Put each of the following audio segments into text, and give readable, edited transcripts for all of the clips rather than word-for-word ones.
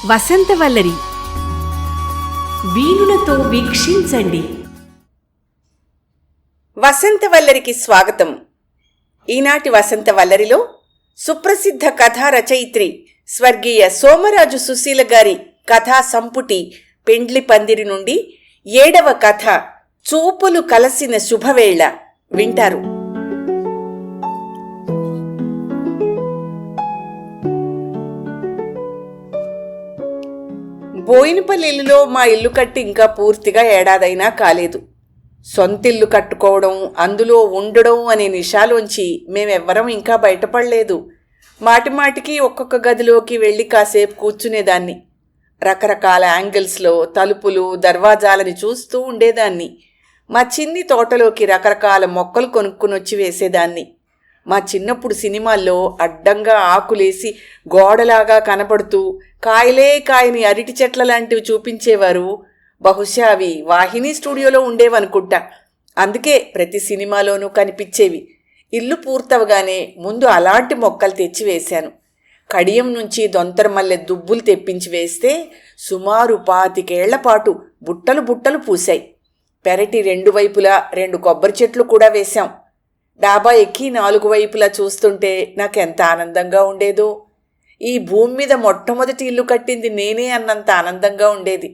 వసంతవల్లరి వీణులతో వీక్షించండి. వసంతవల్లరికి స్వాగతం. ఈనాటి వసంతవల్లరిలో సుప్రసిద్ధ కథా రచయిత్రి స్వర్గీయ సోమరాజు సుశీల గారి కథా సంపుటి పెండ్లి పందిరి నుండి 7వ కథ చూపులు కలసిన శుభవేళ వింటారు. బోయినపల్లిలో మా ఇల్లు కట్టి ఇంకా పూర్తిగా ఏడాదైనా కాలేదు. సొంతిల్లు కట్టుకోవడం, అందులో ఉండడం అనే నిషాలోంచి మేమెవ్వరం ఇంకా బయటపడలేదు. మాటిమాటికి ఒక్కొక్క గదిలోకి వెళ్ళి కాసేపు కూర్చునేదాన్ని. రకరకాల యాంగిల్స్లో తలుపులు, దర్వాజాలని చూస్తూ ఉండేదాన్ని. మా చిన్ని తోటలోకి రకరకాల మొక్కలు కొనుక్కుని వచ్చి వేసేదాన్ని. మా చిన్నప్పుడు సినిమాల్లో అడ్డంగా ఆకులేసి గోడలాగా కనపడుతూ కాయలే కాయని అరటి చెట్ల లాంటివి చూపించేవారు. బహుశా అవి వాహిని స్టూడియోలో ఉండేవనుకుంటా. అందుకే ప్రతి సినిమాలోనూ కనిపించేవి. ఇల్లు పూర్తవగానే ముందు అలాంటి మొక్కలు తెచ్చి వేశాను. కడియం నుంచి దొంతరమల్లె దుబ్బులు తెప్పించి వేస్తే సుమారు 25 ఏళ్ల పాటు బుట్టలు బుట్టలు పూశాయి. పెరటి 2 వైపులా 2 కొబ్బరి చెట్లు కూడా వేశాం. డాబా ఎక్కి 4 వైపులా చూస్తుంటే నాకెంత ఆనందంగా ఉండేదో. ఈ భూమి మీద మొట్టమొదటి ఇల్లు కట్టింది నేనే అన్నంత ఆనందంగా ఉండేది.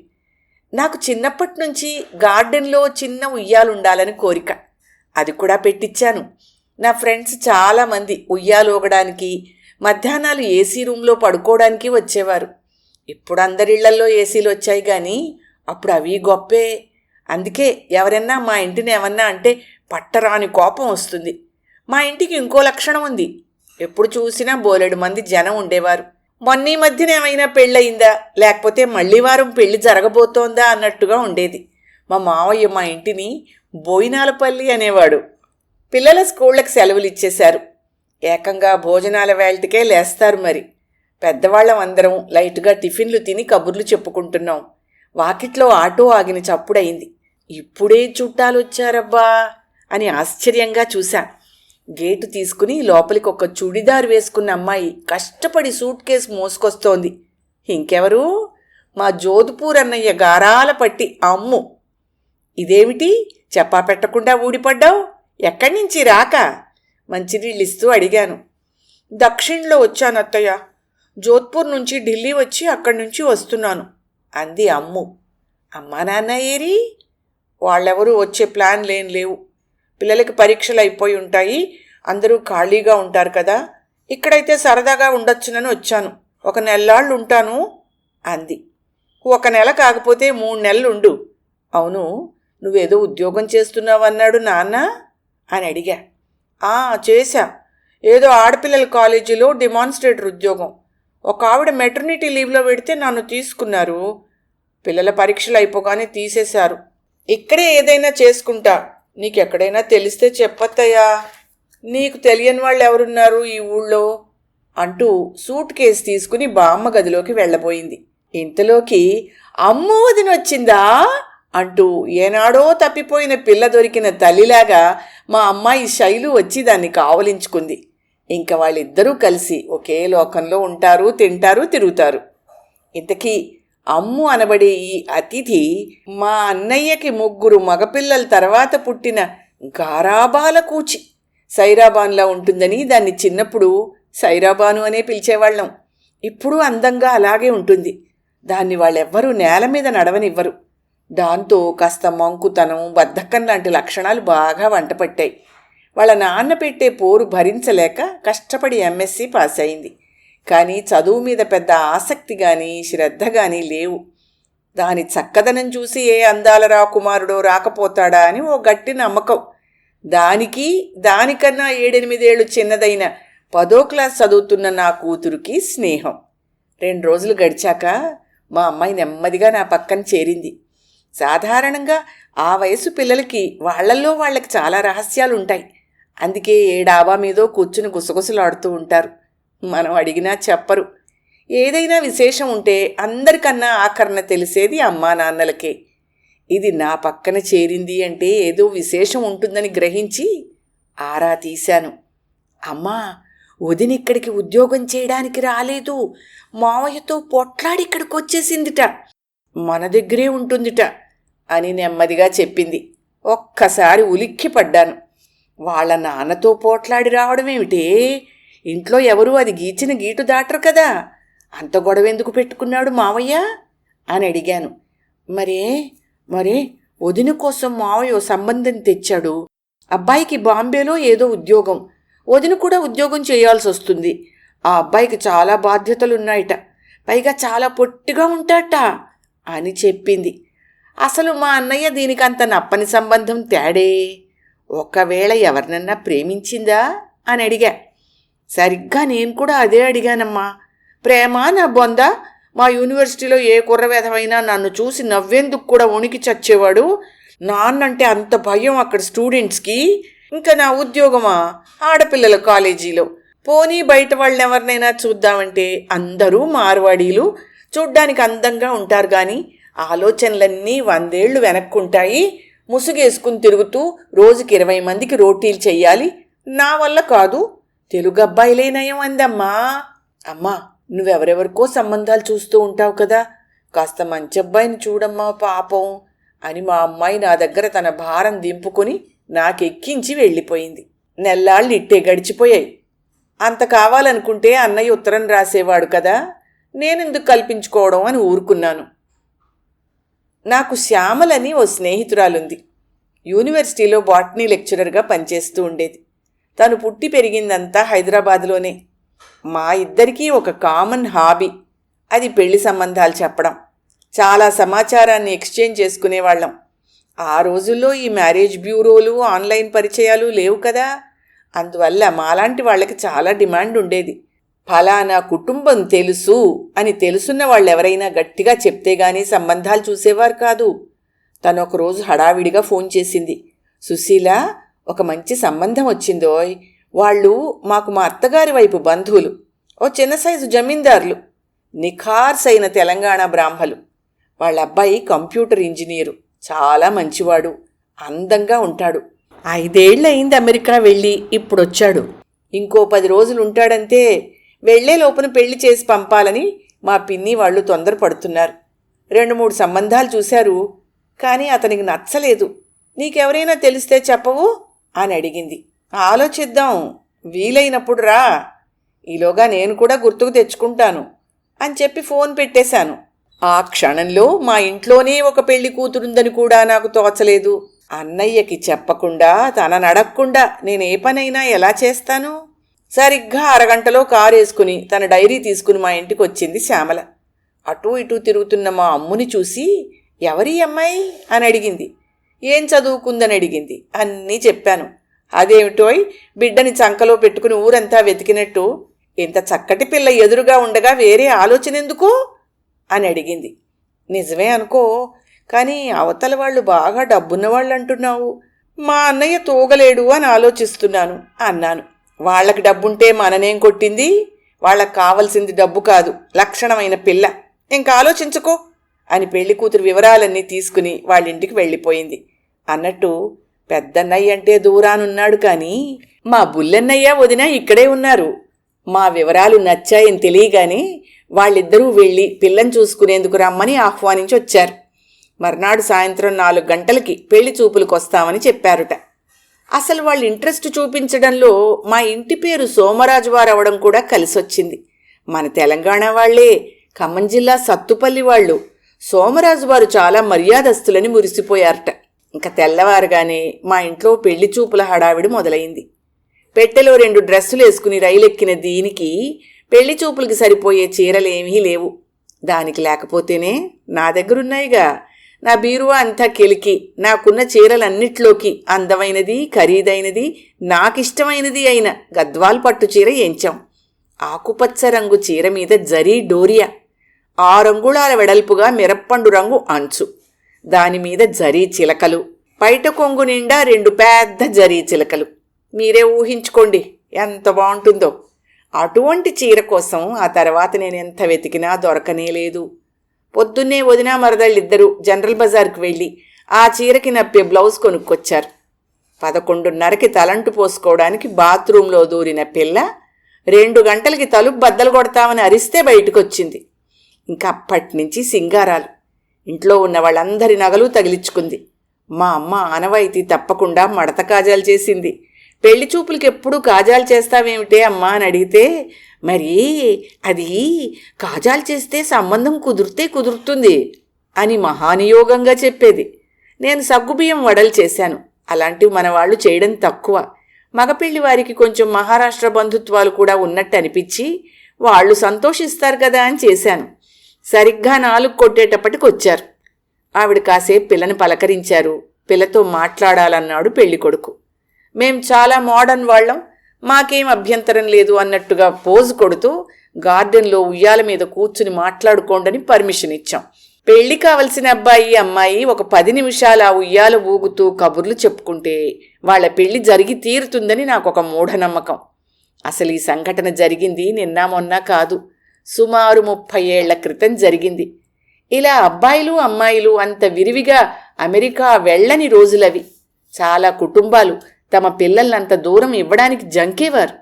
నాకు చిన్నప్పటి నుంచి గార్డెన్లో చిన్న ఉయ్యాలుండాలని కోరిక. అది కూడా పెట్టించాను. నా ఫ్రెండ్స్ చాలామంది ఉయ్యాలూగడానికి, మధ్యాహ్నాలు ఏసీ రూమ్లో పడుకోవడానికి వచ్చేవారు. ఇప్పుడు అందరిళ్లల్లో ఏసీలు వచ్చాయి, కానీ అప్పుడు అవి గొప్పే. అందుకే ఎవరన్నా మా ఇంటిని ఏమన్నా అంటే పట్టరాని కోపం వస్తుంది. మా ఇంటికి ఇంకో లక్షణం ఉంది. ఎప్పుడు చూసినా బోలెడు మంది జనం ఉండేవారు. మొన్న ఈ మధ్యన ఏమైనా పెళ్ళయిందా, లేకపోతే మళ్ళీ వారం పెళ్లి జరగబోతోందా అన్నట్టుగా ఉండేది. మా మావయ్య మా ఇంటిని బోయినాలపల్లి అనేవాడు. పిల్లల స్కూళ్ళకి సెలవులు ఇచ్చేశారు. ఏకంగా భోజనాల వేళటికే లేస్తారు. మరి పెద్దవాళ్ళం అందరం లైట్గా టిఫిన్లు తిని కబుర్లు చెప్పుకుంటున్నాం. వాకిట్లో ఆటో ఆగిన చప్పుడయింది. ఇప్పుడే చుట్టాలు వచ్చారబ్బా అని ఆశ్చర్యంగా చూశా. గేటు తీసుకుని లోపలికి ఒక చుడిదారు వేసుకున్న అమ్మాయి కష్టపడి సూట్ కేసు మోసుకొస్తోంది. ఇంకెవరు? మా జోధ్పూర్ అన్నయ్య గారాల పట్టి అమ్ము. ఇదేమిటి చెప్పా పెట్టకుండా ఊడిపడ్డావు? ఎక్కడి నుంచి రాక? మంచినీళ్ళిస్తూ అడిగాను. దక్షిణలో వచ్చాను అత్తయ్య. జోధ్పూర్ నుంచి ఢిల్లీ వచ్చి అక్కడి నుంచి వస్తున్నాను అంది అమ్ము. అమ్మా నాన్న ఏరి? వాళ్ళెవరూ వచ్చే ప్లాన్ లేవు. పిల్లలకి పరీక్షలు అయిపోయి ఉంటాయి, అందరూ ఖాళీగా ఉంటారు కదా, ఇక్కడైతే సరదాగా ఉండొచ్చునని వచ్చాను. 1 నెల్లాళ్ళు ఉంటాను అంది. 1 నెల కాకపోతే 3 నెలలు ఉండు. అవును, నువ్వేదో ఉద్యోగం చేస్తున్నావన్నాడు నాన్న అని అడిగా. చేశా. ఏదో ఆడపిల్లల కాలేజీలో డెమాన్స్ట్రేటర్ ఉద్యోగం. ఒక ఆవిడ మెటర్నిటీ లీవ్లో పెడితే నన్ను తీసుకున్నారు. పిల్లల పరీక్షలు అయిపోగానే తీసేశారు. ఇక్కడే ఏదైనా చేసుకుంటా. నీకెక్కడైనా తెలిస్తే చెప్పత్తయ్యా. నీకు తెలియని వాళ్ళు ఎవరున్నారు ఈ ఊళ్ళో అంటూ సూట్ కేసు తీసుకుని బామ్మ గదిలోకి వెళ్ళబోయింది. ఇంతలోకి అమ్మో వదిన వచ్చిందా అంటూ ఏనాడో తప్పిపోయిన పిల్ల దొరికిన తల్లిలాగా మా అమ్మాయి శైలు వచ్చి దాన్ని కావలించుకుంది. ఇంక వాళ్ళిద్దరూ కలిసి ఒకే లోకంలో ఉంటారు, తింటారు, తిరుగుతారు. ఇంతకీ అమ్ము అనబడే ఈ అతిథి మా అన్నయ్యకి 3 మగపిల్లల తర్వాత పుట్టిన గారాబాల కూచి. సైరాబాన్లా ఉంటుందని దాన్ని చిన్నప్పుడు సైరాబాను అనే పిలిచేవాళ్ళం. ఇప్పుడు అందంగా అలాగే ఉంటుంది. దాన్ని వాళ్ళెవ్వరూ నేల మీద నడవనివ్వరు. దాంతో కాస్త మంకుతనం, బద్ధకం లాంటి లక్షణాలు బాగా వంటపట్టాయి. వాళ్ళ నాన్న పెట్టే పోరు భరించలేక కష్టపడి ఎంఎస్సీ పాస్ అయింది. కానీ చదువు మీద పెద్ద ఆసక్తి కానీ శ్రద్ధ కానీ లేవు. దాని చక్కదనం చూసి ఏ అందాల రాకుమారుడో రాకపోతాడా అని ఓ గట్టి నమ్మకం. దానికన్నా 7-8 ఏళ్ళు చిన్నదైన 10వ క్లాస్ చదువుతున్న నా కూతురికి స్నేహం. 2 రోజులు గడిచాక మా అమ్మాయి నెమ్మదిగా నా పక్కన చేరింది. సాధారణంగా ఆ వయసు పిల్లలకి వాళ్ళకి చాలా రహస్యాలుంటాయి. అందుకే ఏ డాబా మీదో కూర్చుని గుసగుసలాడుతూ ఉంటారు. మనం అడిగినా చెప్పరు. ఏదైనా విశేషం ఉంటే అందరికన్నా ఆఖరణ తెలిసేది అమ్మా నాన్నలకే. ఇది నా పక్కన చేరింది అంటే ఏదో విశేషం ఉంటుందని గ్రహించి ఆరా తీశాను. అమ్మా, వదిన ఇక్కడికి ఉద్యోగం చేయడానికి రాలేదు, మావయ్యతో పొట్లాడి ఇక్కడికి వచ్చేసిందిట, మన దగ్గరే ఉంటుందిట అని నెమ్మదిగా చెప్పింది. ఒక్కసారి ఉలిక్కి పడ్డాను. వాళ్ళ నాన్నతో పోట్లాడి రావడమేమిటే? ఇంట్లో ఎవరూ అది గీచిన గీటు దాటరు కదా, అంత గొడవ ఎందుకు పెట్టుకున్నాడు మావయ్య అని అడిగాను. మరే వదిన కోసం మావయ్య సంబంధం తెచ్చాడు. అబ్బాయికి బాంబేలో ఏదో ఉద్యోగం, వదిన కూడా ఉద్యోగం చేయాల్సి వస్తుంది. ఆ అబ్బాయికి చాలా బాధ్యతలున్నాయట, పైగా చాలా పొట్టిగా ఉంటాట అని చెప్పింది. అసలు మా అన్నయ్య దీనికంత నప్పని సంబంధం తేడే. ఒకవేళ ఎవరినన్నా ప్రేమించిందా అని అడిగా. సరిగ్గా నేను కూడా అదే అడిగానమ్మా. ప్రేమ నా బొంద, మా యూనివర్సిటీలో ఏ కుర్రవేధమైనా నన్ను చూసి నవ్వేందుకు కూడా వణికి చచ్చేవాడు. నాన్నంటే అంత భయం అక్కడ స్టూడెంట్స్కి. ఇంకా నా ఉద్యోగమా? ఆడపిల్లల కాలేజీలో. పోనీ బయట వాళ్ళెవరినైనా చూద్దామంటే అందరూ మార్వాడీలు, చూడ్డానికి అందంగా ఉంటారు కానీ ఆలోచనలన్నీ 100 ఏళ్లు వెనక్కుంటాయి. ముసుగేసుకుని తిరుగుతూ రోజుకి 20 మందికి రోటీలు చెయ్యాలి. నా వల్ల కాదు. తెలుగు అబ్బాయిలే నయం అందమ్మా. అమ్మా, నువ్వెవరెవరికో సంబంధాలు చూస్తూ ఉంటావు కదా, కాస్త మంచి అబ్బాయిని చూడమ్మా పాపం అని మా అమ్మాయి నా దగ్గర తన భారం దింపుకొని నాకెక్కించి వెళ్ళిపోయింది. నెల్లాళ్ళు ఇట్టే గడిచిపోయాయి. అంత కావాలనుకుంటే అన్నయ్య ఉత్తరం రాసేవాడు కదా, నేనెందుకు కల్పించుకోవడం అని ఊరుకున్నాను. నాకు శ్యామలని ఓ స్నేహితురాలుంది. యూనివర్సిటీలో బాటనీ లెక్చరర్గా పనిచేస్తూ ఉండేది. తను పుట్టి పెరిగిందంతా హైదరాబాద్లోనే. మా ఇద్దరికీ ఒక కామన్ హాబీ, అది పెళ్లి సంబంధాలు చెప్పడం. చాలా సమాచారాన్ని ఎక్స్చేంజ్ చేసుకునేవాళ్ళం. ఆ రోజుల్లో ఈ మ్యారేజ్ బ్యూరోలు, ఆన్లైన్ పరిచయాలు లేవు కదా, అందువల్ల మాలాంటి వాళ్ళకి చాలా డిమాండ్ ఉండేది. ఫలానా కుటుంబం తెలుసు అని తెలుసున్న వాళ్ళెవరైనా గట్టిగా చెప్తే గానీ సంబంధాలు చూసేవారు కాదు. తను ఒకరోజు హడావిడిగా ఫోన్ చేసింది. సుశీల, ఒక మంచి సంబంధం వచ్చిందోయ్. వాళ్ళు మాకు మా అత్తగారి వైపు బంధువులు, ఓ చిన్న సైజు జమీందారులు, నిఖార్సైన తెలంగాణ బ్రాహ్మలు. వాళ్ళ అబ్బాయి కంప్యూటర్ ఇంజనీరు, చాలా మంచివాడు, అందంగా ఉంటాడు. 5 ఏళ్ళయింది అమెరికా వెళ్ళి, ఇప్పుడొచ్చాడు. ఇంకో 10 రోజులు ఉంటాడంతే. వెళ్లే లోపున పెళ్లి చేసి పంపాలని మా పిన్ని వాళ్ళు తొందరపడుతున్నారు. 2-3 సంబంధాలు చూశారు, కానీ అతనికి నచ్చలేదు. నీకెవరైనా తెలిస్తే చెప్పవు అని అడిగింది. ఆలోచిద్దాం, వీలైనప్పుడు రా, ఈలోగా నేను కూడా గుర్తుకు తెచ్చుకుంటాను అని చెప్పి ఫోన్ పెట్టేశాను. ఆ క్షణంలో మా ఇంట్లోనే ఒక పెళ్లి కూతురుందని కూడా నాకు తోచలేదు. అన్నయ్యకి చెప్పకుండా, తనని అడగకుండా నేనే పనైనా ఎలా చేస్తాను? సరిగ్గా 1/2 గంటలో కారేసుకుని తన డైరీ తీసుకుని మా ఇంటికి వచ్చింది శ్యామల. అటూ ఇటూ తిరుగుతున్న మా అమ్ముని చూసి, ఎవరి అమ్మాయి అని అడిగింది. ఏం చదువుకుందని అడిగింది. అన్నీ చెప్పాను. అదేమిటోయ్, బిడ్డని చంకలో పెట్టుకుని ఊరంతా వెతికినట్టు ఇంత చక్కటి పిల్ల ఎదురుగా ఉండగా వేరే ఆలోచన ఎందుకు అని అడిగింది. నిజమే అనుకో, కానీ అవతల వాళ్ళు బాగా డబ్బున్నవాళ్ళు అంటున్నావు. మా అన్నయ్య తూగలేడు అని ఆలోచిస్తున్నాను అన్నాను. వాళ్ళకి డబ్బుంటే మననేం కొట్టింది? వాళ్ళకి కావలసింది డబ్బు కాదు, లక్షణమైన పిల్ల. ఇంకా ఆలోచించుకో అని పెళ్లి కూతురు వివరాలన్నీ తీసుకుని వాళ్ళింటికి వెళ్ళిపోయింది. అన్నట్టు పెద్దన్నయ్య అంటే దూరానున్నాడు, కానీ మా బుల్లన్నయ్య వదిన ఇక్కడే ఉన్నారు. మా వివరాలు నచ్చాయని తెలియగానే వాళ్ళిద్దరూ వెళ్ళి పిల్లని చూసుకునేందుకు రమ్మని ఆహ్వానించి వచ్చారు. మర్నాడు సాయంత్రం 4 గంటలకి పెళ్లి చూపులకు వస్తామని చెప్పారుట. అసలు వాళ్ళు ఇంట్రెస్ట్ చూపించడంలో మా ఇంటి పేరు సోమరాజు వారు అవడం కూడా కలిసొచ్చింది. మన తెలంగాణ వాళ్లే, ఖమ్మం జిల్లా సత్తుపల్లి వాళ్ళు. సోమరాజు వారు చాలా మర్యాదస్తులని మురిసిపోయారట. ఇంకా తెల్లవారుగానే మా ఇంట్లో పెళ్లి చూపుల హడావిడి మొదలైంది. పెట్టెలో 2 డ్రెస్సులు వేసుకుని రైలెక్కిన దీనికి పెళ్లి చూపులకి సరిపోయే చీరలేమీ లేవు. దానికి లేకపోతేనే నా దగ్గరున్నాయిగా. నా బీరువా అంతా కెలికి నాకున్న చీరలన్నిట్లోకి అందమైనది, ఖరీదైనది, నాకిష్టమైనది అయిన గద్వాల్ పట్టు చీర ఎంచాం. ఆకుపచ్చ రంగు చీర మీద జరీ డోరియా, 6 అంగుళాల వెడల్పుగా మిరప్పండు రంగు అంచు, దానిమీద జరీ చిలకలు, పైట కొంగు నిండా 2 పెద్ద జరీ చిలకలు. మీరే ఊహించుకోండి ఎంత బాగుంటుందో. అటువంటి చీర కోసం ఆ తర్వాత నేను ఎంత వెతికినా దొరకనే లేదు. పొద్దున్నే వదినా మరదళ్ళిద్దరూ జనరల్ బజార్కి వెళ్ళి ఆ చీరకి నప్పే బ్లౌజ్ కొనుక్కొచ్చారు. 11:30కి తలంటు పోసుకోవడానికి బాత్రూంలో దూరిన పిల్ల 2 గంటలకి తలుపు బద్దలు కొడతామని అరిస్తే బయటకొచ్చింది. ఇంకా అప్పటినుంచి సింగారాలు. ఇంట్లో ఉన్న వాళ్ళందరి నగలు తగిలించుకుంది. మా అమ్మ ఆనవాయితీ తప్పకుండా మడత కాజాలు చేసింది. పెళ్లి చూపులకి ఎప్పుడూ కాజాలు చేస్తావేమిటే అమ్మా అని అడిగితే, మరి అది కాజాలు చేస్తే సంబంధం కుదిరితే కుదురుతుంది అని మహానియోగంగా చెప్పేది. నేను సగ్గుబియ్యం వడలు చేశాను. అలాంటివి మన వాళ్ళు చేయడం తక్కువ. మగపెళ్లి వారికి కొంచెం మహారాష్ట్ర బంధుత్వాలు కూడా ఉన్నట్టు అనిపించి వాళ్ళు సంతోషిస్తారు కదా అని చేశాను. సరిగ్గా 4 కొట్టేటప్పటికి వచ్చారు. ఆవిడ కాసేపు పిల్లని పలకరించారు. పిల్లతో మాట్లాడాలన్నాడు పెళ్ళికొడుకు. మేం చాలా మోడర్న్ వాళ్ళం, మాకేం అభ్యంతరం లేదు అన్నట్టుగా పోజు కొడుతూ గార్డెన్లో ఉయ్యాల మీద కూర్చుని మాట్లాడుకోండని పర్మిషన్ ఇచ్చాం. పెళ్లి కావలసిన అబ్బాయి అమ్మాయి ఒక 10 నిమిషాలు ఆ ఉయ్యాల ఊగుతూ కబుర్లు చెప్పుకుంటే వాళ్ళ పెళ్లి జరిగి తీరుతుందని నాకొక మూఢనమ్మకం. అసలు ఈ సంఘటన జరిగింది నిన్న మొన్న కాదు, సుమారు 30 ఏళ్ల క్రితం జరిగింది. ఇలా అబ్బాయిలు అమ్మాయిలు అంత విరివిగా అమెరికా వెళ్ళని రోజులవి. చాలా కుటుంబాలు తమ పిల్లల్నంత దూరం ఇవ్వడానికి జంకేవారు.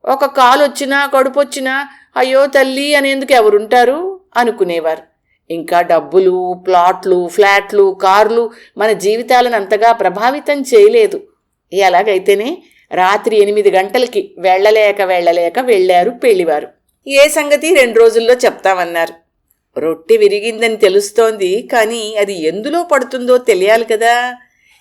ఒక కాలొచ్చినా కడుపొచ్చినా అయ్యో తల్లి అనేందుకు ఎవరుంటారు అనుకునేవారు. ఇంకా డబ్బులు, ప్లాట్లు, ఫ్లాట్లు, కార్లు మన జీవితాలను అంతగా ప్రభావితం చేయలేదు. ఎలాగైతేనే రాత్రి 8 గంటలకి వెళ్ళలేక వెళ్ళారు పెళ్లివారు. ఏ సంగతి 2 రోజుల్లో చెప్తామన్నారు. రొట్టె విరిగిందని తెలుస్తోంది, కానీ అది ఎందులో పడుతుందో తెలియాలి కదా.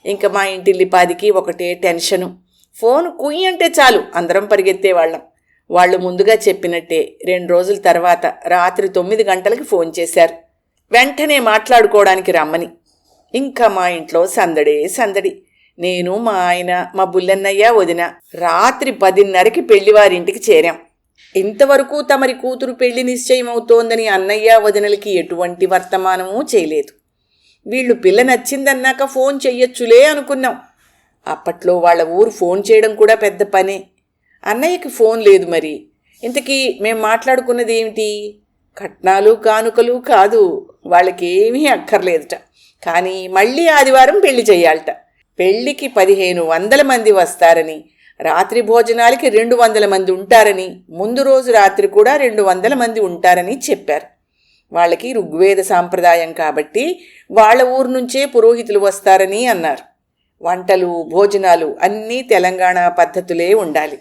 ఇంకా మా ఇంటిల్లిపాదికి ఒకటే టెన్షను. ఫోన్ కుయ్యి అంటే చాలు అందరం పరిగెత్తేవాళ్ళం. వాళ్ళు ముందుగా చెప్పినట్టే 2 రోజుల తర్వాత రాత్రి 9 గంటలకి ఫోన్ చేశారు, వెంటనే మాట్లాడుకోవడానికి రమ్మని. ఇంకా మా ఇంట్లో సందడే సందడి. నేను, మా ఆయన, మా బుల్లన్నయ్య, వదిన రాత్రి 10:30కి పెళ్లివారింటికి చేరాం. ఇంతవరకు తమరి కూతురు పెళ్లి నిశ్చయమవుతోందని అన్నయ్య, వదినలకి ఎటువంటి వర్తమానమూ చేయలేదు. వీళ్ళు పిల్ల నచ్చిందన్నాక ఫోన్ చెయ్యొచ్చులే అనుకున్నాం. అప్పట్లో వాళ్ళ ఊరు ఫోన్ చేయడం కూడా పెద్ద పనే. అన్నయ్యకి ఫోన్ లేదు. మరి ఇంతకీ మేం మాట్లాడుకున్నది ఏమిటి? కట్నాలు కానుకలు కాదు, వాళ్ళకేమీ అక్కర్లేదుట. కానీ మళ్ళీ ఆదివారం పెళ్లి చెయ్యాలట. పెళ్లికి 1500 మంది వస్తారని, రాత్రి భోజనాలకి 200 మంది ఉంటారని, ముందు రోజు రాత్రి కూడా 200 మంది ఉంటారని చెప్పారు. వాళ్ళకి ఋగ్వేద సాంప్రదాయం కాబట్టి వాళ్ళ ఊరు నుంచే పురోహితులు వస్తారని అన్నారు. వంటలు, భోజనాలు అన్నీ తెలంగాణ పద్ధతులే ఉండాలి.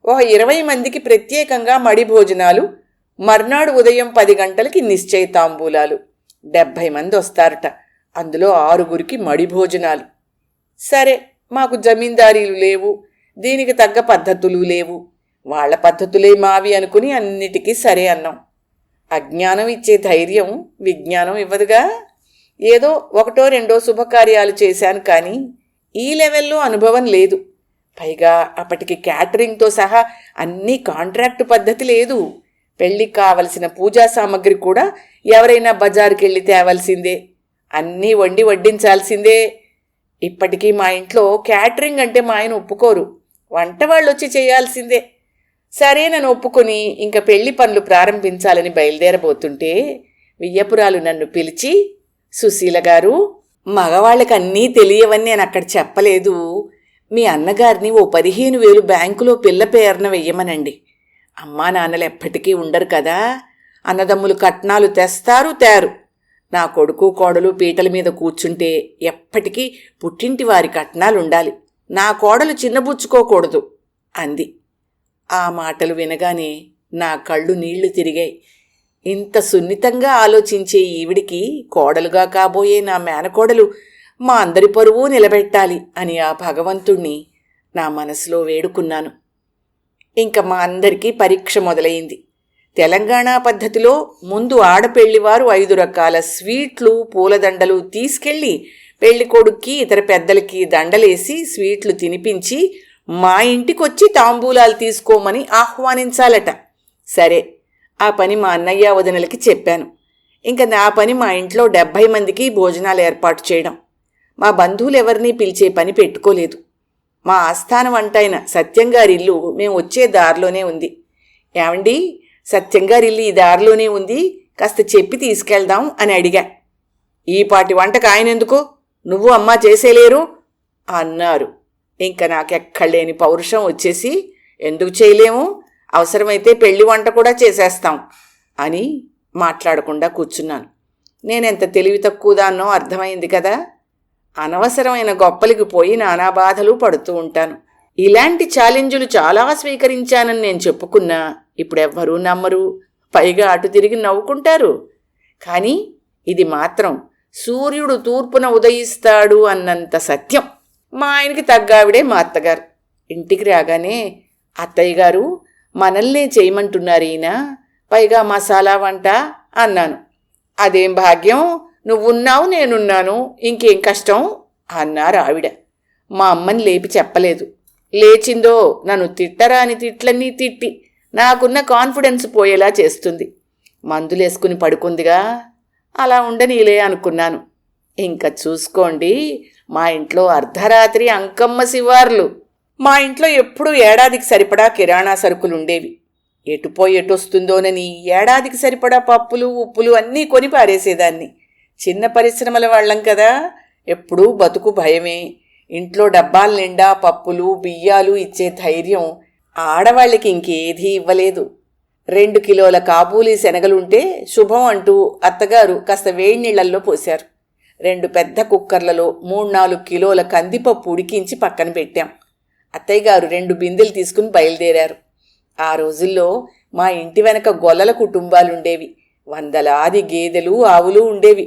ఒక 20 మందికి ప్రత్యేకంగా మడి భోజనాలు, మర్నాడు ఉదయం 10 గంటలకి నిశ్చయ తాంబూలాలు. 70 మంది వస్తారట. అందులో 6గురికి మడి భోజనాలు. సరే, మాకు జమీందారీలు లేవు, దీనికి తగ్గ పద్ధతులు లేవు. వాళ్ల పద్ధతులే మావి అనుకుని అన్నిటికీ సరే అన్నాం. అజ్ఞానం ఇచ్చే ధైర్యం విజ్ఞానం ఇవ్వదుగా. ఏదో 1, 2 శుభకార్యాలు చేశాను, కానీ ఈ లెవెల్లో అనుభవం లేదు. పైగా అప్పటికి క్యాటరింగ్తో సహా అన్నీ కాంట్రాక్టు పద్ధతి లేదు. పెళ్లికి కావలసిన పూజా సామగ్రి కూడా ఎవరైనా బజారుకి వెళ్ళి తేవలసిందే, అన్నీ వండి వడ్డించాల్సిందే. ఇప్పటికీ మా ఇంట్లో క్యాటరింగ్ అంటే మా ఆయన ఒప్పుకోరు, వంట వాళ్ళు వచ్చి చేయాల్సిందే. సరే నన్ను ఒప్పుకొని ఇంకా పెళ్లి పనులు ప్రారంభించాలని బయలుదేరబోతుంటే వియ్యపురాలు నన్ను పిలిచి, సుశీల గారు, మగవాళ్ళకి అన్నీ తెలియవని నేను అక్కడ చెప్పలేదు. మీ అన్నగారిని ఓ 15,000 బ్యాంకులో పిల్ల పేరున వెయ్యమనండి. అమ్మా నాన్నలు ఎప్పటికీ ఉండరు కదా, అన్నదమ్ములు కట్నాలు తెస్తారు తేరు. నా కొడుకు కోడలు పీటల మీద కూర్చుంటే ఎప్పటికీ పుట్టింటి వారి కట్నాలుండాలి, నా కోడలు చిన్నబుచ్చుకోకూడదు అంది. ఆ మాటలు వినగానే నా కళ్ళు నీళ్లు తిరిగాయి. ఇంత సున్నితంగా ఆలోచించే ఈవిడికి కోడలుగా కాబోయే నా మేనకోడలు మా అందరి పరువు నిలబెట్టాలి అని ఆ భగవంతుణ్ణి నా మనసులో వేడుకున్నాను. ఇంక మా అందరికీ పరీక్ష మొదలైంది. తెలంగాణ పద్ధతిలో ముందు ఆడపెళ్లివారు 5 రకాల స్వీట్లు, పూలదండలు తీసుకెళ్లి పెళ్లికొడుక్కి, ఇతర పెద్దలకి దండలేసి స్వీట్లు తినిపించి మా ఇంటికొచ్చి తాంబూలాలు తీసుకోమని ఆహ్వానించాలట. సరే, ఆ పని మా అన్నయ్య, వదినలకి చెప్పాను. ఇంకా నా పని మా ఇంట్లో 70 మందికి భోజనాలు ఏర్పాటు చేయడం. మా బంధువులెవరినీ పిలిచే పని పెట్టుకోలేదు. మా ఆస్థాన వంటైన సత్యంగారిల్లు మేము వచ్చే దారిలోనే ఉంది. ఏమండి, సత్యంగారిల్లు ఈ దారిలోనే ఉంది, కాస్త చెప్పి తీసుకెళ్దాం అని అడిగా. ఈ పాటి వంటకు ఆయనెందుకు, నువ్వు అమ్మా చేసేలేరు అన్నారు. ఇంకా నాకెక్కడలేని పౌరుషం వచ్చేసి, ఎందుకు చేయలేము, అవసరమైతే పెళ్లి వంట కూడా చేసేస్తాం అని మాట్లాడకుండా కూర్చున్నాను. నేనెంత తెలివి తక్కువదాన్నో అర్థమైంది కదా. అనవసరమైన గొప్పలికి పోయి నానా బాధలు పడుతూ ఉంటాను. ఇలాంటి ఛాలెంజులు చాలా స్వీకరించానని నేను చెప్పుకున్నా ఇప్పుడెవ్వరూ నమ్మరు, పైగా అటు తిరిగి నవ్వుకుంటారు. కానీ ఇది మాత్రం సూర్యుడు తూర్పున ఉదయిస్తాడు అన్నంత సత్యం. మా ఆయనకి తగ్గావిడే మా అత్తగారు. ఇంటికి రాగానే, అత్తయ్య గారు మనల్నే చేయమంటున్నారు ఈయన, పైగా మసాలా వంట అన్నాను. అదేం భాగ్యం, నువ్వున్నావు నేనున్నాను, ఇంకేం కష్టం అన్నారు ఆవిడ. మా అమ్మని లేపి చెప్పలేదు. లేచిందో నన్ను తిట్టరాని తిట్లన్నీ తిట్టి నాకున్న కాన్ఫిడెన్స్ పోయేలా చేస్తుంది. మందులేసుకుని పడుకుందిగా, అలా ఉండనీలే అనుకున్నాను. ఇంకా చూసుకోండి, మా ఇంట్లో అర్ధరాత్రి అంకమ్మ శివార్లు. మా ఇంట్లో ఎప్పుడూ ఏడాదికి సరిపడా కిరాణా సరుకులుండేవి. ఎటుపోయి ఎటొస్తుందోనని ఏడాదికి సరిపడా పప్పులు ఉప్పులు అన్నీ కొని పారేసేదాన్ని. చిన్న పరిశ్రమల వాళ్ళం కదా, ఎప్పుడూ బతుకు భయమే. ఇంట్లో డబ్బాల నిండా పప్పులు బియ్యాలు ఇచ్చే ధైర్యం ఆడవాళ్ళకి ఇంకేదీ ఇవ్వలేదు. 2 కిలోల కాబూలీ శనగలుంటే శుభం అంటూ అత్తగారు కాస్త వేడి నీళ్లల్లో పోశారు. 2 పెద్ద కుక్కర్లలో 3-4 కిలోల కందిపప్పు ఉడికించి పక్కన పెట్టాం. అత్తయ్య గారు 2 బిందెలు తీసుకుని బయలుదేరారు. ఆ రోజుల్లో మా ఇంటి వెనక గొల్లల కుటుంబాలుండేవి. వందలాది గేదెలు ఆవులు ఉండేవి.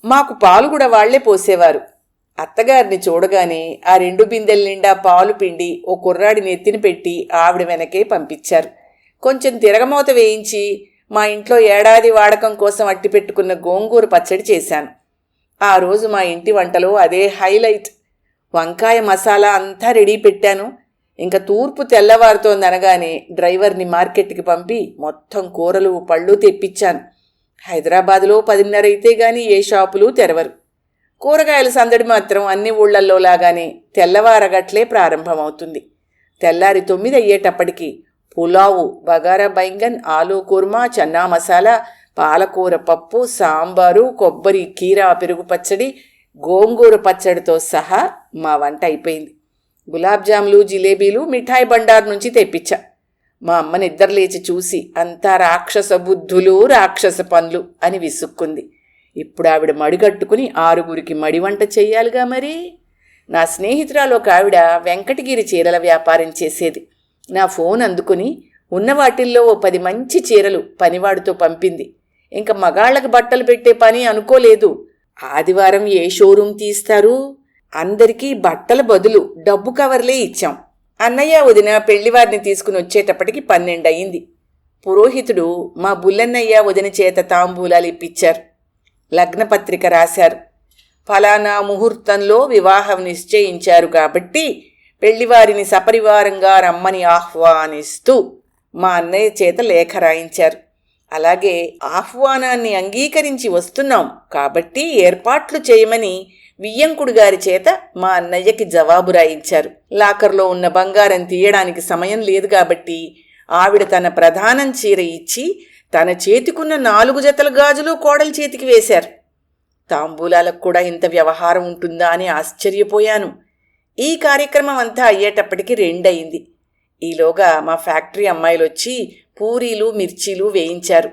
మాకు పాలు కూడా వాళ్లే పోసేవారు. అత్తగారిని చూడగానే ఆ 2 బిందెల నిండా పాలు పిండి ఓ కుర్రాడిని ఎత్తిన పెట్టి ఆవిడ వెనకే పంపించారు. కొంచెం తిరగమూత వేయించి మా ఇంట్లో ఏడాది వాడకం కోసం అట్టి పెట్టుకున్న గోంగూర పచ్చడి చేశాను. ఆ రోజు మా ఇంటి వంటలో అదే హైలైట్. వంకాయ మసాలా అంతా రెడీ పెట్టాను. ఇంకా తూర్పు తెల్లవారుతోందనగానే డ్రైవర్ని మార్కెట్కి పంపి మొత్తం కూరలు పళ్ళు తెప్పించాను. హైదరాబాదులో 10:30 అయితే గాని ఏ షాపులు తెరవరు. కూరగాయల సందడి మాత్రం అన్ని ఊళ్లల్లో లాగానే తెల్లవారగట్లే ప్రారంభమవుతుంది. తెల్లారి 9 అయ్యేటప్పటికి పులావు, బగారా బైంగన్, ఆలూ కుర్మా, చన్నా మసాలా, పాలకూర పప్పు, సాంబారు, కొబ్బరి కీరా పెరుగు పచ్చడి, గోంగూర పచ్చడితో సహా మా వంట అయిపోయింది. గులాబ్ జాములు, జిలేబీలు మిఠాయి బండారు నుంచి తెప్పించా. మా అమ్మ నిద్రలేచి చూసి అంతా రాక్షస బుద్ధులు, రాక్షస పనులు అని విసుక్కుంది. ఇప్పుడు ఆవిడ మడిగట్టుకుని 6గురికి మడివంట చెయ్యాలిగా మరి. నా స్నేహితురాలు ఒక ఆవిడ వెంకటగిరి చీరల వ్యాపారం చేసేది. నా ఫోన్ అందుకుని ఉన్న వాటిల్లో ఓ 10 మంచి చీరలు పనివాడితో పంపింది. ఇంకా మగాళ్లకు బట్టలు పెట్టే పని అనుకోలేదు. ఆదివారం ఏ షోరూం తీస్తారు, అందరికీ బట్టల బదులు డబ్బు కవర్లే ఇచ్చాం. అన్నయ్య వదిన పెళ్లివారిని తీసుకుని వచ్చేటప్పటికి 12 అయింది. పురోహితుడు మా బుల్లన్నయ్య వదిన చేత తాంబూలాలు ఇప్పించారు. లగ్నపత్రిక రాశారు. ఫలానా ముహూర్తంలో వివాహం నిశ్చయించారు కాబట్టి పెళ్లివారిని సపరివారంగా రమ్మని ఆహ్వానిస్తూ మా అన్నయ్య చేత లేఖ రాయించారు. అలాగే ఆహ్వానాన్ని అంగీకరించి వస్తున్నాం కాబట్టి ఏర్పాట్లు చేయమని వియ్యంకుడు గారి చేత మా అన్నయ్యకి జవాబు రాయించారు. లాకర్లో ఉన్న బంగారం తీయడానికి సమయం లేదు కాబట్టి ఆవిడ తన ప్రధానం చీర ఇచ్చి తన చేతికున్న 4 జతల గాజులు కోడలి చేతికి వేశారు. తాంబూలాలకు కూడా ఇంత వ్యవహారం ఉంటుందా అని ఆశ్చర్యపోయాను. ఈ కార్యక్రమం అంతా అయ్యేటప్పటికి 2 అయింది. ఈలోగా మా ఫ్యాక్టరీ అమ్మాయిలొచ్చి పూరీలు మిర్చీలు వేయించారు.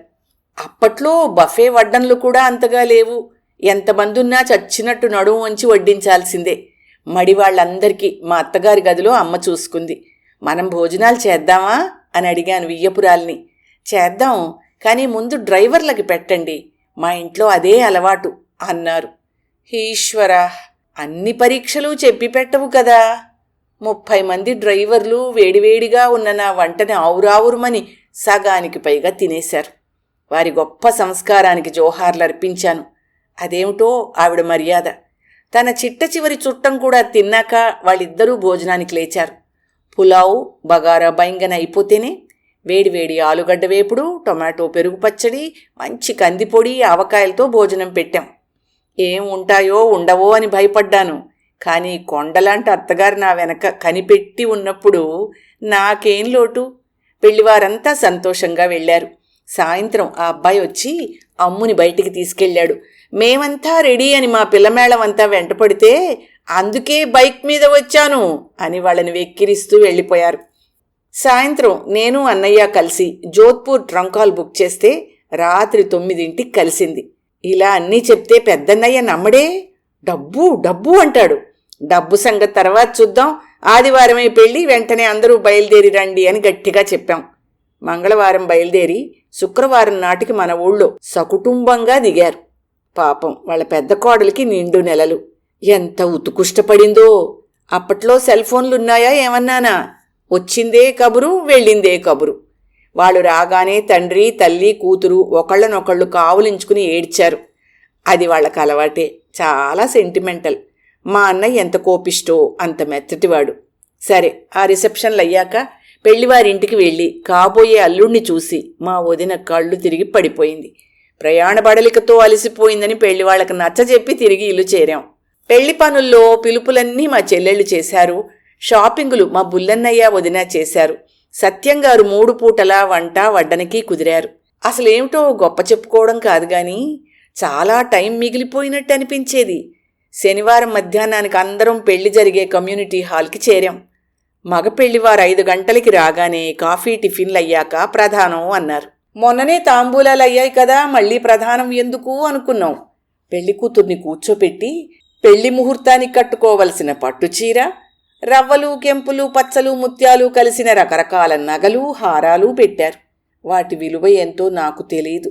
అప్పట్లో బఫే వడ్డన్లు కూడా అంతగా లేవు. ఎంతమందున్నా చచ్చినట్టు నడుము వంచి వడ్డించాల్సిందే. మడి వాళ్ళందరికీ మా అత్తగారి గదిలో అమ్మ చూసుకుంది. మనం భోజనాలు చేద్దామా అని అడిగాను వియ్యపురాల్ని. చేద్దాం, కానీ ముందు డ్రైవర్లకి పెట్టండి, మా ఇంట్లో అదే అలవాటు అన్నారు. ఈశ్వరా, అన్ని పరీక్షలు చెప్పి పెట్టవు కదా. 30 మంది డ్రైవర్లు వేడివేడిగా ఉన్న నా వంటని ఆవురావురుమని సగానికి పైగా తినేశారు. వారి గొప్ప సంస్కారానికి జోహార్లు అర్పించాను. అదేమిటో ఆవిడ మర్యాద. తన చిట్ట చివరి చుట్టం కూడా తిన్నాక వాళ్ళిద్దరూ భోజనానికి లేచారు. పులావు, బగారా బైంగన్ అయిపోతేనే వేడివేడి ఆలుగడ్డ వేపుడు, టొమాటో పెరుగు పచ్చడి, మంచి కందిపొడి, ఆవకాయలతో భోజనం పెట్టాం. ఏం ఉంటాయో ఉండవో అని భయపడ్డాను. కానీ కొండలాంటి అత్తగారు నా వెనక కనిపెట్టి ఉన్నప్పుడు నాకేం లోటు. పెళ్లివారంతా సంతోషంగా వెళ్లారు. సాయంత్రం ఆ అబ్బాయి వచ్చి అమ్ముని బయటికి తీసుకెళ్లాడు. మేమంతా రెడీ అని మా పిల్లమేళమంతా వెంటపడితే అందుకే బైక్ మీద వచ్చాను అని వాళ్ళని వెక్కిరిస్తూ వెళ్ళిపోయారు. సాయంత్రం నేను అన్నయ్య కలిసి జోధ్పూర్ ట్రంక్ కాల్ బుక్ చేస్తే రాత్రి 9ంటికి కలిసింది. ఇలా అన్నీ చెప్తే పెద్దన్నయ్య నమ్మడే. డబ్బు డబ్బు అంటాడు. డబ్బు సంగతి తర్వాత చూద్దాం, ఆదివారమే పెళ్ళి, వెంటనే అందరూ బయలుదేరి రండి అని గట్టిగా చెప్పాం. మంగళవారం బయలుదేరి శుక్రవారం నాటికి మన ఊళ్ళో సకుటుంబంగా దిగారు. పాపం వాళ్ళ పెద్ద కోడలికి నిండు నెలలు. ఎంత ఉతుకుష్టపడిందో. అప్పట్లో సెల్ ఫోన్లున్నాయా ఏమన్నానా? వచ్చిందే కబురు, వెళ్ళిందే కబురు. వాళ్ళు రాగానే తండ్రి తల్లి కూతురు ఒకళ్ళనొకళ్ళు కావులించుకుని ఏడ్చారు. అది వాళ్ళకి అలవాటే. చాలా సెంటిమెంటల్. మా అన్నయ్య ఎంత కోపిష్టో అంత మెత్తటివాడు. సరే, ఆ రిసెప్షన్లు అయ్యాక పెళ్లివారింటికి వెళ్ళి కాబోయే అల్లుణ్ణి చూసి మా వదిన కళ్ళు తిరిగి పడిపోయింది. ప్రయాణ బడలికతో అలసిపోయిందని పెళ్లివాళ్లకు నచ్చజెప్పి తిరిగి ఇల్లు చేరాం. పెళ్లి పనుల్లో పిలుపులన్నీ మా చెల్లెళ్ళు చేశారు. షాపింగులు మా బుల్లన్నయ్య వదిన చేశారు. సత్యంగారు 3 పూటలా వంట వడ్డనకి కుదిరారు. అసలేమిటో గొప్ప చెప్పుకోవడం కాదు గాని చాలా టైం మిగిలిపోయినట్టు అనిపించేది. శనివారం మధ్యాహ్నానికి అందరం పెళ్లి జరిగే కమ్యూనిటీ హాల్కి చేరాం. మగ పెళ్లివారు 5 గంటలకి రాగానే కాఫీ టిఫిన్లు అయ్యాక ప్రధానం అన్నారు. మొన్ననే తాంబూలాలు అయ్యాయి కదా, మళ్ళీ ప్రధానం ఎందుకు అనుకున్నాం. పెళ్లి కూతుర్ని కూర్చోపెట్టి పెళ్లి ముహూర్తానికి కట్టుకోవలసిన పట్టుచీర, రవ్వలు కెంపులు పచ్చలు ముత్యాలు కలిసిన రకరకాల నగలు హారాలు పెట్టారు. వాటి విలువ ఎంతో నాకు తెలియదు.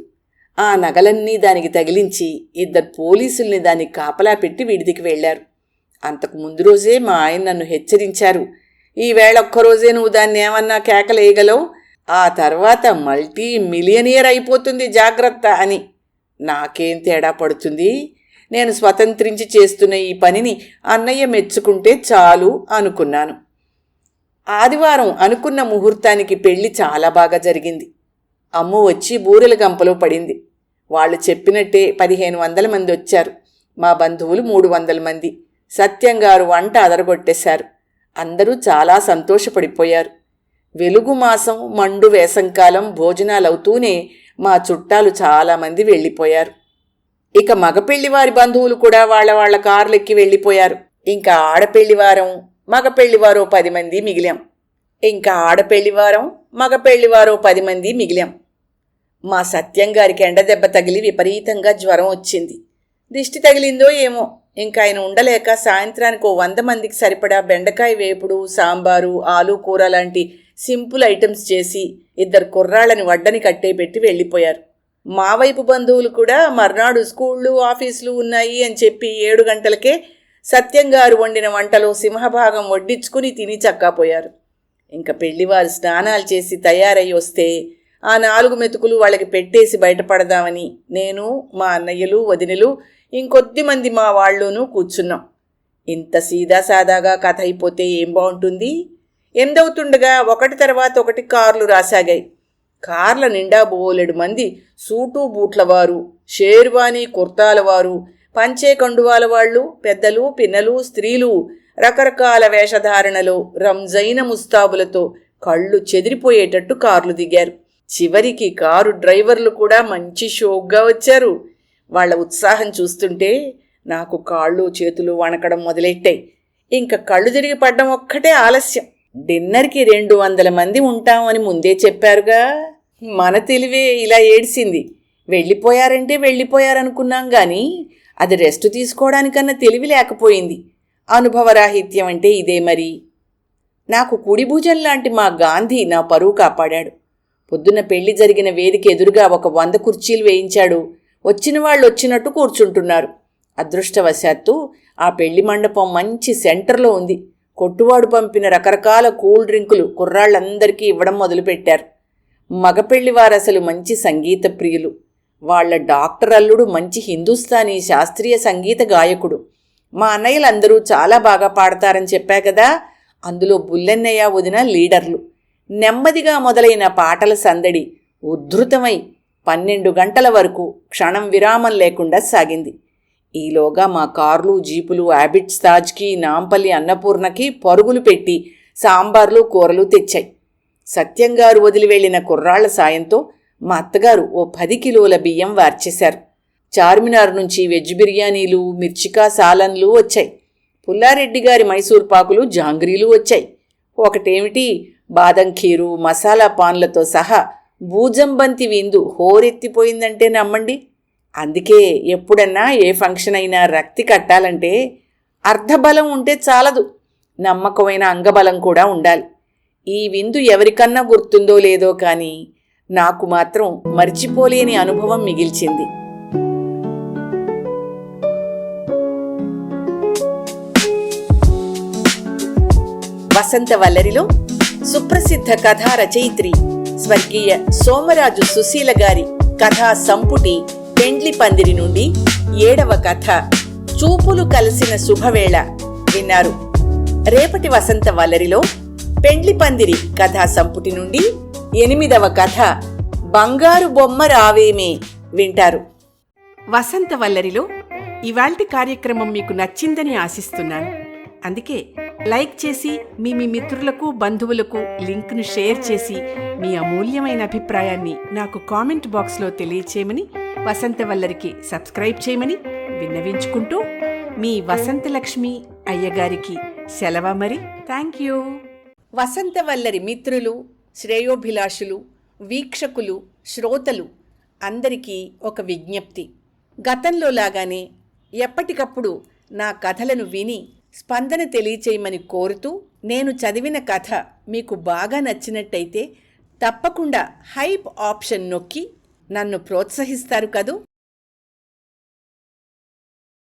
ఆ నగలన్నీ దానికి తగిలించి 2 పోలీసుల్ని దానికి కాపలా పెట్టి విడిదికి వెళ్లారు. అంతకు ముందు రోజే మా ఆయన నన్ను హెచ్చరించారు. ఈవేళ ఒక్కరోజే నువ్వు దాన్ని ఏమన్నా కేకలేయగలవు, ఆ తర్వాత మల్టీ మిలియనియర్ అయిపోతుంది జాగ్రత్త అని. నాకేం తేడా పడుతుంది? నేను స్వతంత్రించి చేస్తున్న ఈ పనిని అన్నయ్య మెచ్చుకుంటే చాలు అనుకున్నాను. ఆదివారం అనుకున్న ముహూర్తానికి పెళ్లి చాలా బాగా జరిగింది. అమ్ము వచ్చి బూరెల గంపలో పడింది. వాళ్ళు చెప్పినట్టే 1500 మంది వచ్చారు. మా బంధువులు 300 మంది. సత్యంగారు వంట అదరగొట్టేశారు. అందరూ చాలా సంతోషపడిపోయారు. వెలుగు మాసం మండు వేసంకాలం భోజనాలవుతూనే మా చుట్టాలు చాలామంది వెళ్ళిపోయారు. ఇక మగపెళ్లివారి బంధువులు కూడా వాళ్ళ కార్లెక్కి వెళ్ళిపోయారు. ఇంకా ఆడపెళ్లివారం మగపెళ్లివారో 10 మంది మిగిలాం. మగపెళ్లివారో 10 మంది మిగిలాం. మా సత్యంగారికి ఎండదెబ్బ తగిలి విపరీతంగా జ్వరం వచ్చింది. దిష్టి తగిలిందో ఏమో, ఇంకా ఆయన ఉండలేక సాయంత్రానికి 100 మందికి సరిపడా బెండకాయ వేపుడు, సాంబారు, ఆలు కూర లాంటి సింపుల్ ఐటమ్స్ చేసి 2 కుర్రాళ్ళని వడ్డని కట్టేపెట్టి వెళ్ళిపోయారు. మా వైపు బంధువులు కూడా మర్నాడు స్కూళ్ళు ఆఫీసులు ఉన్నాయి అని చెప్పి 7 గంటలకే సత్యంగారు వండిన వంటలో సింహభాగం వడ్డించుకుని తిని చక్కాపోయారు. ఇంకా పెళ్లివారు స్నానాలు చేసి తయారయ్యి వస్తే ఆ 4 మెతుకులు వాళ్ళకి పెట్టేసి బయటపడదామని నేను, మా అన్నయ్యలు, వదినలు, ఇంకొద్ది మంది మా వాళ్ళునూ కూర్చున్నాం. ఇంత సీదాసాదాగా కథ అయిపోతే ఏం బాగుంటుంది? 8 అవుతుండగా ఒకటి తర్వాత ఒకటి కార్లు రాసాగాయి. కార్ల నిండా బోలెడు మంది సూటు బూట్ల వారు, షేర్వానీ కుర్తాల వారు, పంచే కండువాల వాళ్ళు, పెద్దలు పిన్నలు స్త్రీలు రకరకాల వేషధారణలో రంజైన ముస్తాబులతో కళ్ళు చెదిరిపోయేటట్టు కార్లు దిగారు. చివరికి కారు డ్రైవర్లు కూడా మంచి షోక్గా వచ్చారు. వాళ్ల ఉత్సాహం చూస్తుంటే నాకు కాళ్ళు చేతులు వణకడం మొదలెట్టాయి. ఇంక కళ్ళు తిరిగి పడ్డం ఒక్కటే ఆలస్యం. డిన్నర్కి 200 మంది ఉంటామని ముందే చెప్పారుగా. మన తెలివే ఇలా ఏడ్చింది. వెళ్ళిపోయారంటే వెళ్ళిపోయారనుకున్నాం గాని అది రెస్ట్ తీసుకోవడానికన్నా తెలివి లేకపోయింది. అనుభవరాహిత్యం అంటే ఇదే మరి. నాకు కుడి భుజం లాంటి మా గాంధీ నా పరువు కాపాడాడు. పొద్దున్న పెళ్లి జరిగిన వేదిక ఎదురుగా ఒక 100 కుర్చీలు వేయించాడు. వచ్చిన వాళ్ళు వచ్చినట్టు కూర్చుంటున్నారు. అదృష్టవశాత్తు ఆ పెళ్లి మండపం మంచి సెంటర్లో ఉంది. కొట్టువాడు పంపిన రకరకాల కూల్ డ్రింకులు కుర్రాళ్ళందరికీ ఇవ్వడం మొదలుపెట్టారు. మగపెళ్లివారు అసలు మంచి సంగీత ప్రియులు. వాళ్ల డాక్టర్ అల్లుడు మంచి హిందుస్థానీ శాస్త్రీయ సంగీత గాయకుడు. మా అన్నయ్యలందరూ చాలా బాగా పాడతారని చెప్పా కదా, అందులో బుల్లన్నయ్య వదిన లీడర్లు. నెమ్మదిగా మొదలైన పాటల సందడి ఉద్ధృతమై 12 గంటల వరకు క్షణం విరామం లేకుండా సాగింది. ఈలోగా మా కార్లు జీపులు హ్యాబిట్స్ తాజ్కి, నాంపల్లి అన్నపూర్ణకి పరుగులు పెట్టి సాంబార్లు కూరలు తెచ్చాయి. సత్యంగారు వదిలి వెళ్లిన కుర్రాళ్ల సాయంతో మా అత్తగారు ఓ 10 కిలోల బియ్యం వార్చేశారు. చార్మినార్ నుంచి వెజ్ బిర్యానీలు, మిర్చికా సాలన్లు వచ్చాయి. పుల్లారెడ్డి గారి మైసూర్ పాకులు, జాంగ్రీలు వచ్చాయి. ఒకటేమిటి, బాదం ఖీరు మసాలా పాన్లతో సహా బూజంబంతి విందు హోరెత్తిపోయిందంటే నమ్మండి. అందుకే ఎప్పుడన్నా ఏ ఫంక్షన్ అయినా రక్తి కట్టాలంటే అర్ధబలం ఉంటే చాలదు, నమ్మకమైన అంగబలం కూడా ఉండాలి. ఈ విందు ఎవరికన్నా గుర్తుందో లేదో కానీ నాకు మాత్రం మర్చిపోలేని అనుభవం మిగిల్చింది. వసంతవల్లరిలో సుప్రసిద్ధ కథా రచయిత్రి స్వర్గీయ సోమరాజు సుశీల గారి కథా సంపుటి పెండ్లి పందిరి నుండి 7వ కథ చూపులు కలిసిన శుభవేళ విన్నారు. రేపటి వసంతవల్లరిలో పెండ్లి పందిరి కథా సంపుటి నుండి 8వ కథ బంగారు బొమ్మ రావేమే వింటారు. వసంతవల్లరిలో ఇవాల్టి కార్యక్రమం మీకు నచ్చిందని ఆశిస్తున్నాను. అందుకే లైక్ చేసి మీ మిత్రులకు బంధువులకు లింక్ను షేర్ చేసి మీ అమూల్యమైన అభిప్రాయాన్ని నాకు కామెంట్ బాక్స్లో తెలియచేయమని, వసంతవల్లరికి సబ్స్క్రైబ్ చేయమని విన్నవించుకుంటూ మీ వసంతలక్ష్మి అయ్యగారికి సెలవు. మరి థ్యాంక్ యూ. వసంతవల్లరి మిత్రులు, శ్రేయోభిలాషులు, వీక్షకులు, శ్రోతలు అందరికీ ఒక విజ్ఞప్తి. గతంలో లాగానే ఎప్పటికప్పుడు నా కథలను విని స్పందన తెలియచేయమని కోరుతూ, నేను చదివిన కథ మీకు బాగా నచ్చినట్టయితే తప్పకుండా హైప్ ఆప్షన్ నొక్కి నన్ను ప్రోత్సహిస్తారు కదూ.